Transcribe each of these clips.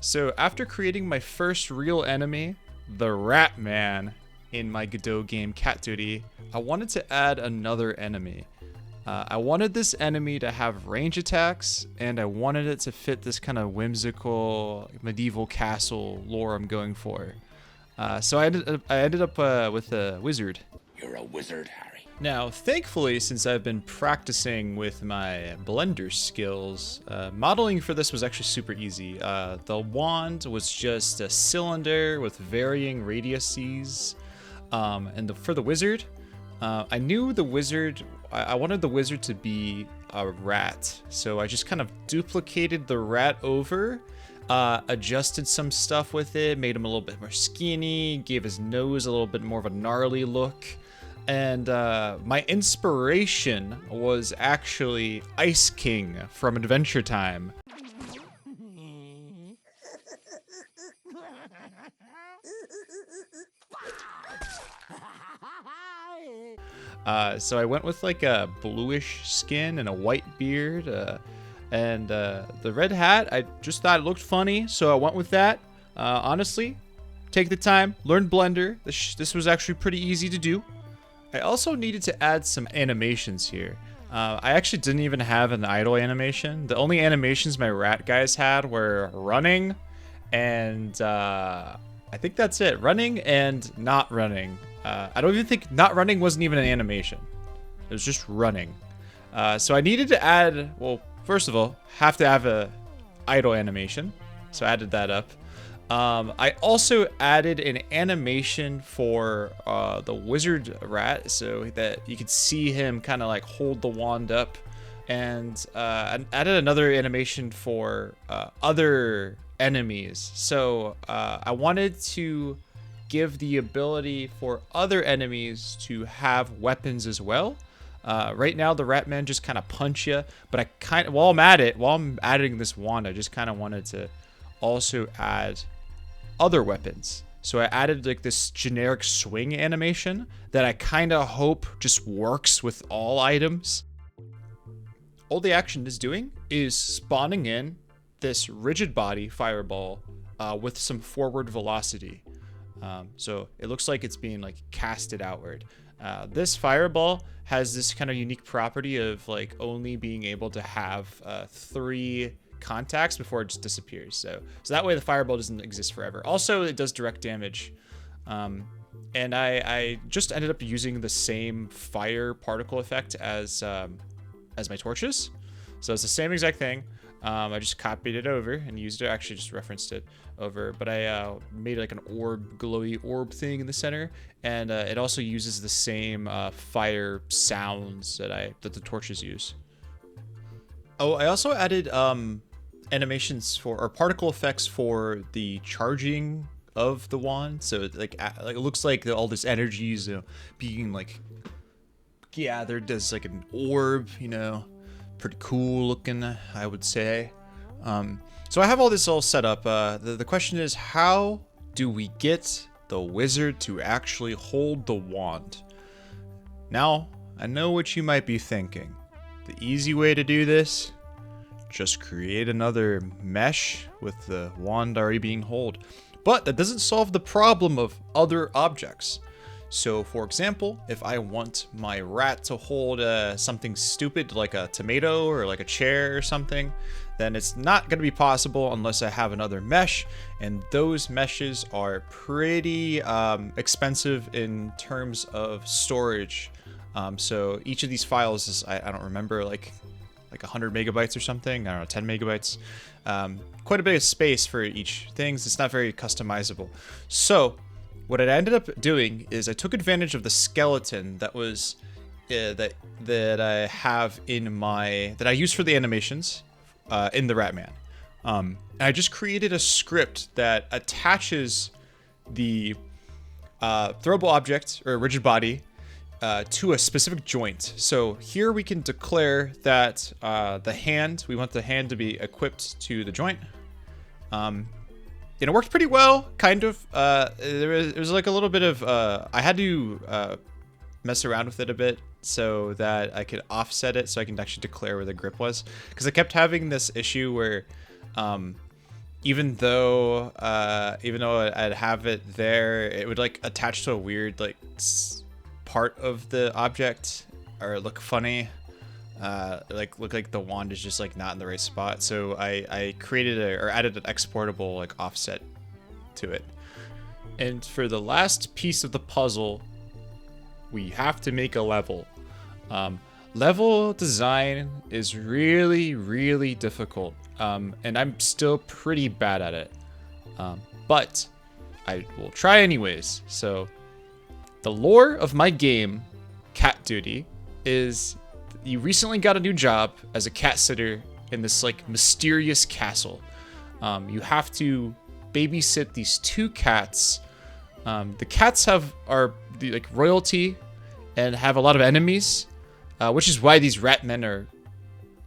So after creating my first real enemy, the Rat Man, in my Godot game Cat Duty, I wanted to add another enemy. I wanted this enemy to have range attacks, and I wanted it to fit this kind of whimsical medieval castle lore I'm going for. So I ended up with a wizard. You're a wizard, Harry. Now, thankfully, since I've been practicing with my Blender skills, modeling for this was actually super easy. The wand was just a cylinder with varying radiuses. And for the wizard, I knew the wizard, I wanted the wizard to be a rat. So I just kind of duplicated the rat over, adjusted some stuff with it, made him a little bit more skinny, gave his nose a little bit more of a gnarly look. And my inspiration was actually Ice King from Adventure Time. So I went with like a bluish skin and a white beard, and the red hat, I just thought it looked funny, so I went with that. Honestly, take the time, learn Blender. This was actually pretty easy to do. I also needed to add some animations here. I actually didn't even have an idle animation. The only animations my rat guys had were running, and I think that's it. Running and not running. I don't even think not running wasn't even an animation. It was just running. So I needed to add, well, first of all, have to have a idle animation. So I added that up. I also added an animation for the wizard rat so that you could see him kind of like hold the wand up. And I added another animation for other enemies. So I wanted to give the ability for other enemies to have weapons as well. Right now, the Rat Man just kind of punch you, but while I'm adding this wand, I just kind of wanted to also add other weapons. So I added like this generic swing animation that I kind of hope just works with all items. All the action is doing is spawning in this rigid body fireball with some forward velocity. So it looks like it's being like casted outward. This fireball has this kind of unique property of like only being able to have 3 contacts before it just disappears. So that way the fireball doesn't exist forever. Also, it does direct damage. And I just ended up using the same fire particle effect as my torches. So it's the same exact thing. I just copied it over and used it. Actually, just referenced it over, but I made like an orb, glowy orb thing in the center, and it also uses the same fire sounds that the torches use. Oh, I also added animations or particle effects for the charging of the wand. So it looks like all this energy is being like gathered as like an orb, pretty cool looking, I would say. So I have all this all set up. The question is, how do we get the wizard to actually hold the wand? Now, I know what you might be thinking. The easy way to do this, just create another mesh with the wand already being held. But that doesn't solve the problem of other objects. So for example, if I want my rat to hold something stupid like a tomato or like a chair or something, then it's not going to be possible unless I have another mesh, and those meshes are pretty expensive in terms of storage. So each of these files is, I don't remember, like 100 megabytes or something, I don't know, 10 megabytes. Quite a bit of space for each thing. It's not very customizable. So what I ended up doing is I took advantage of the skeleton that was that I have that I use for the animations in the Ratman. And I just created a script that attaches the throwable object or rigid body to a specific joint. So here we can declare that we want the hand to be equipped to the joint. And it worked pretty well, kind of. It was like a little bit of, I had to mess around with it a bit so that I could offset it so I can actually declare where the grip was. Because I kept having this issue where even though I'd have it there, it would like attach to a weird like part of the object or look funny. Like look like the wand is just like not in the right spot. So I created or added an exportable like offset to it. And for the last piece of the puzzle, we have to make a level. Level design is really, really difficult. And I'm still pretty bad at it. But I will try anyways. So the lore of my game, Cat Duty, is you recently got a new job as a cat sitter in this like mysterious castle. You have to babysit these 2 cats. The cats are the like royalty and have a lot of enemies, which is why these rat men are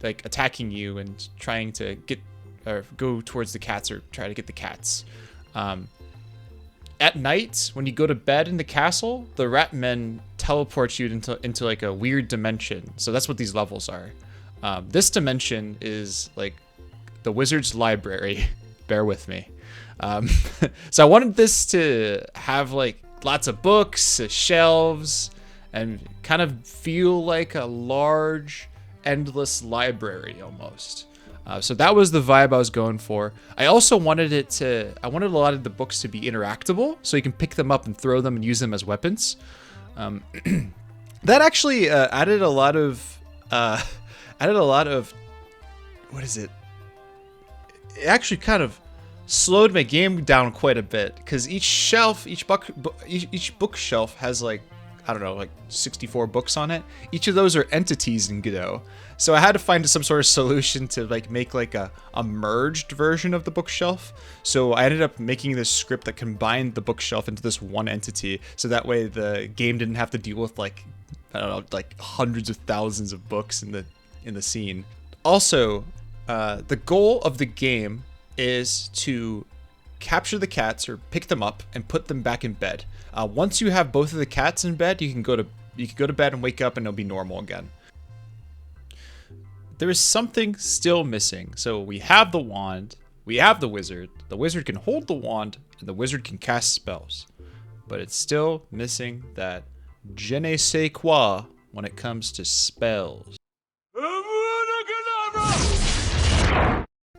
like attacking you and trying to get or go towards the cats or try to get the cats. At night, when you go to bed in the castle, the rat men teleport you into like a weird dimension. So that's what these levels are. This dimension is like the wizard's library. Bear with me. So I wanted this to have like lots of books, shelves, and kind of feel like a large, endless library almost. So that was the vibe I was going for. I also wanted I wanted a lot of the books to be interactable, so you can pick them up and throw them and use them as weapons. That actually added a lot of, what is it? It actually kind of slowed my game down quite a bit because each bookshelf has like, I don't know, like 64 books on it. Each of those are entities in Godot. So I had to find some sort of solution to like make like a merged version of the bookshelf. So I ended up making this script that combined the bookshelf into this one entity. So that way the game didn't have to deal with like, I don't know, like hundreds of thousands of books in the scene. Also, the goal of the game is to capture the cats or pick them up and put them back in bed. Once you have both of the cats in bed, you can go to bed and wake up and it'll be normal again. There is something still missing. So we have the wand, we have the wizard. The wizard can hold the wand and the wizard can cast spells. But it's still missing that je ne sais quoi when it comes to spells.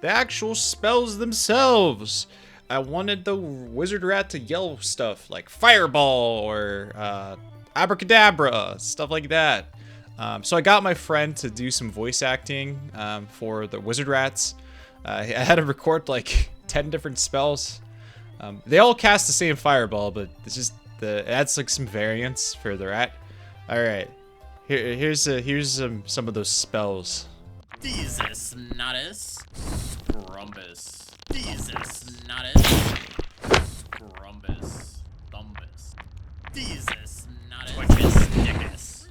The actual spells themselves. I wanted the wizard rat to yell stuff like fireball or abracadabra, stuff like that. So I got my friend to do some voice acting for the wizard rats. I had to record like 10 different spells. They all cast the same fireball, but it's just it adds like some variance for the rat. All right, here's some of those spells. Jesus Nuttus, Scrumbus. Jesus Nuttus, Scrumbus, Thumbus. Jesus Nuttus, Twickus, Dickus.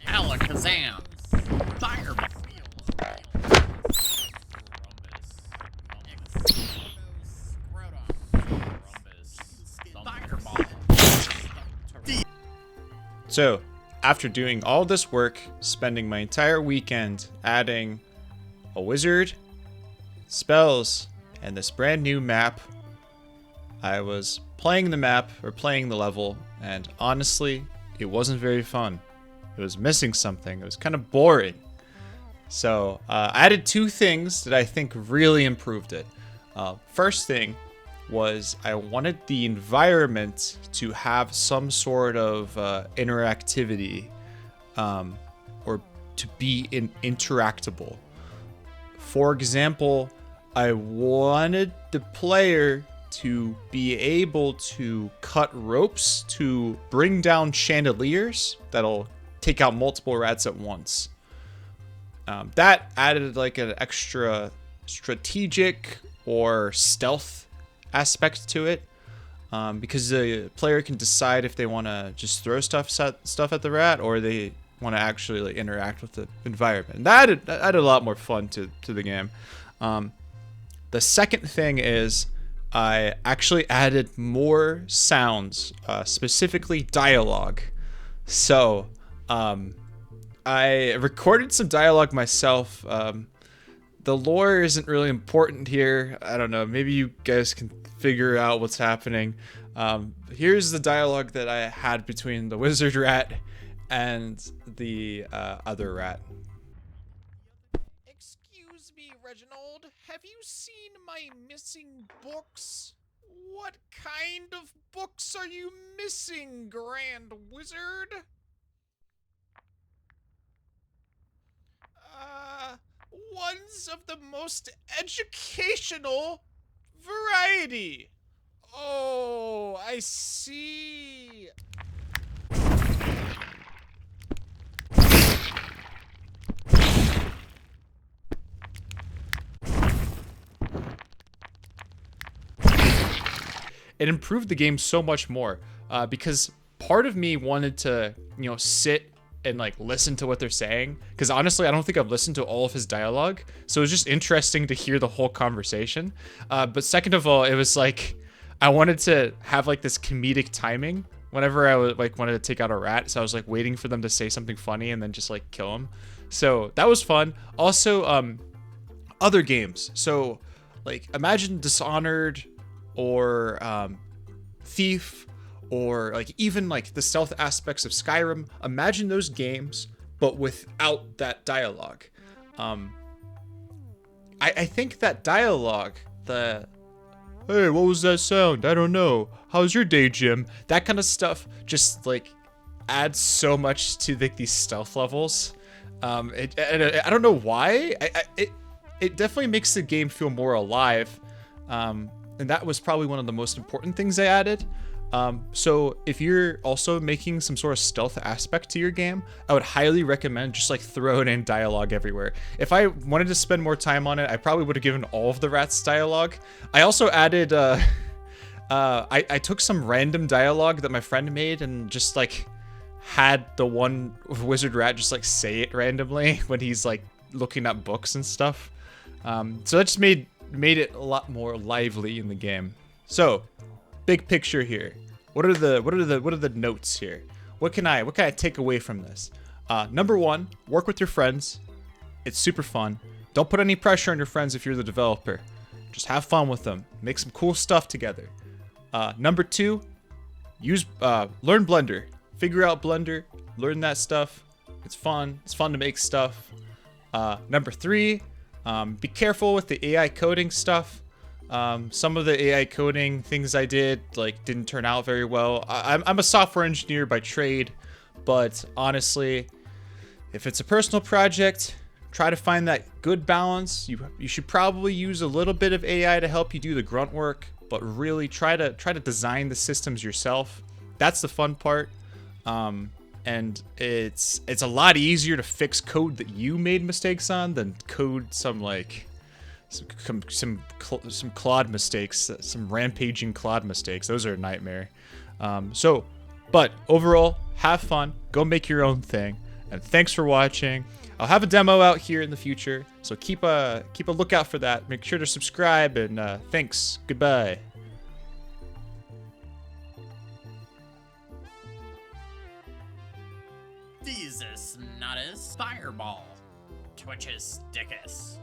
Alakazam, Fireball. So, after doing all this work, spending my entire weekend adding a wizard, spells, and this brand new map, I was playing the map, or playing the level, and honestly, it wasn't very fun. It was missing something. It was kind of boring. So, I added 2 things that I think really improved it. First thing was I wanted the environment to have some sort of interactivity, or to be interactable. For example, I wanted the player to be able to cut ropes to bring down chandeliers that'll take out multiple rats at once. That added like an extra strategic or stealth aspect to it, because the player can decide if they want to just throw stuff at the rat or they want to actually like interact with the environment. And that added a lot more fun to the game. The second thing is I actually added more sounds, specifically dialogue. So I recorded some dialogue myself. the lore isn't really important here. I don't know. Maybe you guys can figure out what's happening. Here's the dialogue that I had between the wizard rat and the other rat. Excuse me, Reginald. Have you seen my missing books? What kind of books are you missing, Grand Wizard? Ones of the most educational variety. Oh, I see. It improved the game so much more because part of me wanted to, sit and like listen to what they're saying. Because honestly, I don't think I've listened to all of his dialogue, so it was just interesting to hear the whole conversation. But second of all, it was like I wanted to have like this comedic timing whenever I was like wanted to take out a rat. So I was like waiting for them to say something funny and then just like kill him. So that was fun. Also, other games. So like imagine Dishonored or Thief, or like even like the stealth aspects of Skyrim. Imagine those games, but without that dialogue. I think that dialogue, the hey, what was that sound? I don't know. How's your day, Jim? That kind of stuff just like adds so much to like these stealth levels. I don't know why. It definitely makes the game feel more alive. And that was probably one of the most important things I added. So if you're also making some sort of stealth aspect to your game, I would highly recommend just like throwing in dialogue everywhere. If I wanted to spend more time on it, I probably would have given all of the rats dialogue. I also added, I took some random dialogue that my friend made and just like had the one wizard rat just like say it randomly when he's like looking at books and stuff. So that just made it a lot more lively in the game. So, big picture here. What are the notes here? What can I take away from this? Number one, work with your friends. It's super fun. Don't put any pressure on your friends if you're the developer. Just have fun with them. Make some cool stuff together. Number two, learn Blender. Figure out Blender. Learn that stuff. It's fun. It's fun to make stuff. Number three, be careful with the AI coding stuff. Some of the AI coding things I did like didn't turn out very well. I'm a software engineer by trade, but honestly, if it's a personal project, try to find that good balance. You should probably use a little bit of AI to help you do the grunt work, but really try to design the systems yourself. That's the fun part. And it's a lot easier to fix code that you made mistakes on than code some Claude mistakes, some rampaging Claude mistakes. Those are a nightmare. But overall, have fun. Go make your own thing. And thanks for watching. I'll have a demo out here in the future, so keep a lookout for that. Make sure to subscribe, and thanks. Goodbye. Jesus, nuttus. Fireball. Twitches, dickus.